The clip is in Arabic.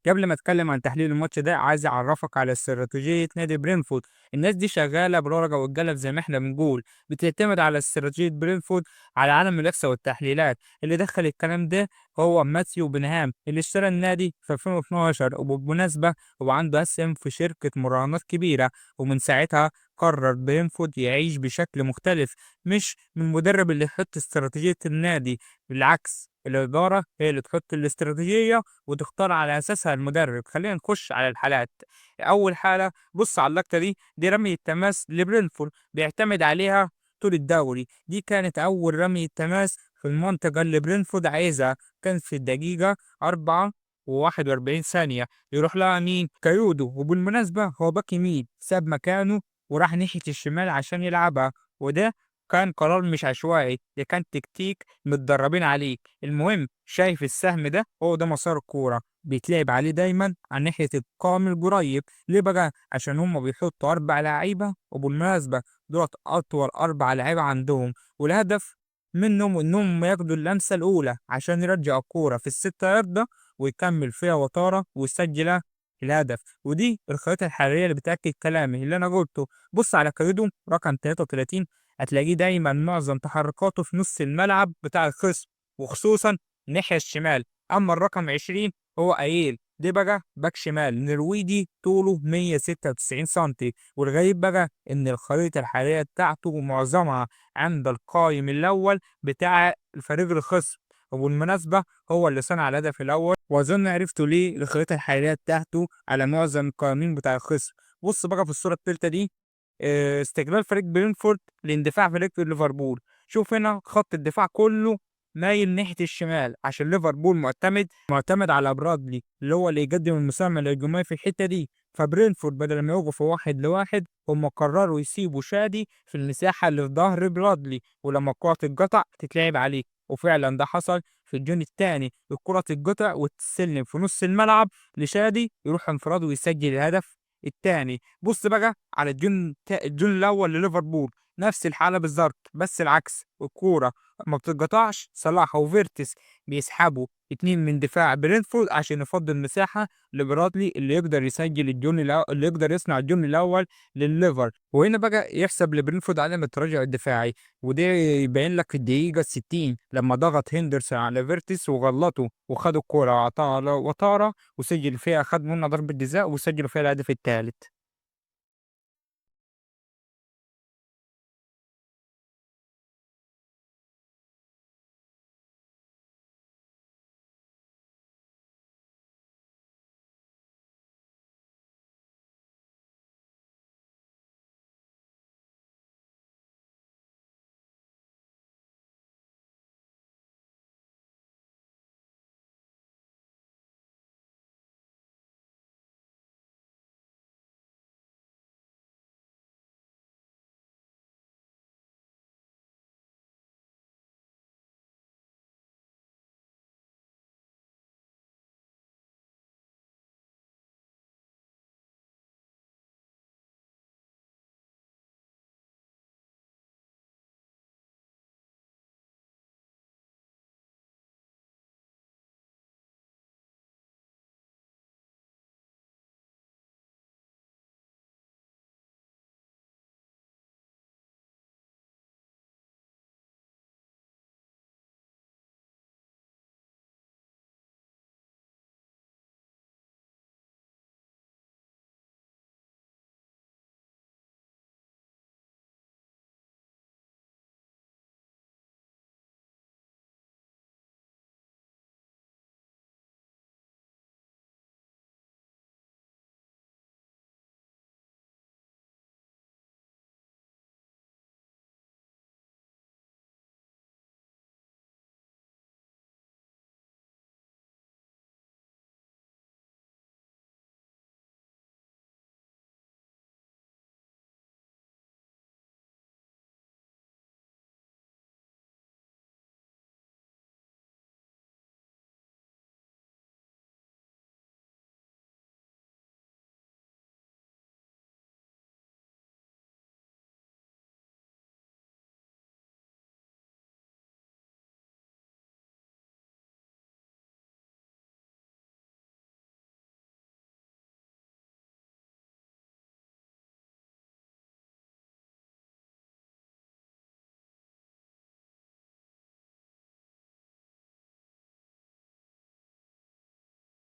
قبل ما اتكلم عن تحليل الماتش ده عايز اعرفك على استراتيجيه نادي برينفورد. الناس دي شغاله بالورقه والقلم زي ما احنا بنقول، بتعتمد على استراتيجيه برينفورد على عالم الاحصاء والتحليلات. اللي دخل الكلام ده هو ماثيو بنهام اللي اشترى النادي في 2012، وبالمناسبه هو عنده اسهم في شركه مراهنات كبيره. ومن ساعتها قرر برينفورد يعيش بشكل مختلف، مش من المدرب اللي يحط استراتيجيه النادي. بالعكس، الإدارة هي اللي تحط الاستراتيجية وتختار على أساسها المدرب. خلينا نخش على الحالات. أول حالة، بص على اللقطة دي رمية تماس لبرينفورد بيعتمد عليها طول الدوري. دي كانت أول رمية تماس في المنطقة اللي برينفورد عايزها. كانت في الدقيقة 4 و41 ثانية. يروح لها مين؟ كايودو، وبالمناسبة هو باك يمين، ساب مكانه وراح ناحية الشمال عشان يلعبها. وده كان قرار مش عشوائي، ده كان تكتيك متدربين عليه. المهم، شايف السهم ده؟ هو ده مسار الكورة، بيتلعب عليه دايما عن ناحية القائم القريب. ليه بقى؟ عشان هم بيحطوا 4 لعيبة، وبالمناسبة دولت أطول 4 لعيبة عندهم. والهدف منهم إنهم ياخدوا اللمسة الأولى عشان يرجعوا الكورة في ال6 ياردة، ويكمل فيها وطارة ويسجل الهدف. ودي الخريطة الحرارية اللي بتأكد كلامي اللي أنا قلته. بص على كريدو رقم 33، هتلاقيه دايما معظم تحركاته في نص الملعب بتاع الخصم، وخصوصا الناحية الشمال. أما الرقم 20 هو أييل، دي بقى باك شمال نرويجي طوله 196 سنتي. والغريب بقى إن الخريطة الحرارية بتاعته معظمها عند القائم الأول بتاع الفريق الخصم. وبالمناسبة هو اللي صنع الهدف الأول، وأظن عرفتوا ليه الخريطة الحرارية بتاعته على معظم القوانين بتاع الخصم. بص بقى في الصورة التالتة دي، استقلال فريق برينفورد لاندفاع فريق ليفربول. شوف هنا خط الدفاع كله مايل ناحية الشمال عشان ليفربول معتمد على برادلي اللي هو اللي يقدم المساهمة الهجومية في الحتة دي. فبرينفورد بدل ما يوقفوا 1 لواحد، هم قرروا يسيبوا شادي في المساحة اللي في ظهر برادلي، ولما الكرة تتقطع تتلعب عليه. وفعلا ده حصل في الجون الثاني. الكرة تتقطع وتسلم في نص الملعب لشادي، يروح انفراد ويسجل الهدف الثاني. بص بقى على الجون الاول لليفربول، نفس الحاله بالظبط بس العكس. الكوره ما بتتقطعش، صلاح وفيرتس بيسحبوا 2 من دفاع برينفورد عشان يفضل مساحه لبرادلي اللي يقدر يسجل اللي يقدر يصنع الجون الاول للليفر. وهنا بقى يحسب لبرينفورد علامه التراجع الدفاعي. وده يبين لك في الدقيقه 60 لما ضغط هندرسون على فيرتس وغلطه وخد الكوره وعطاها وطاره وسجل فيها، خد منها ضربه جزاء وسجل فيها الهدف الثالث.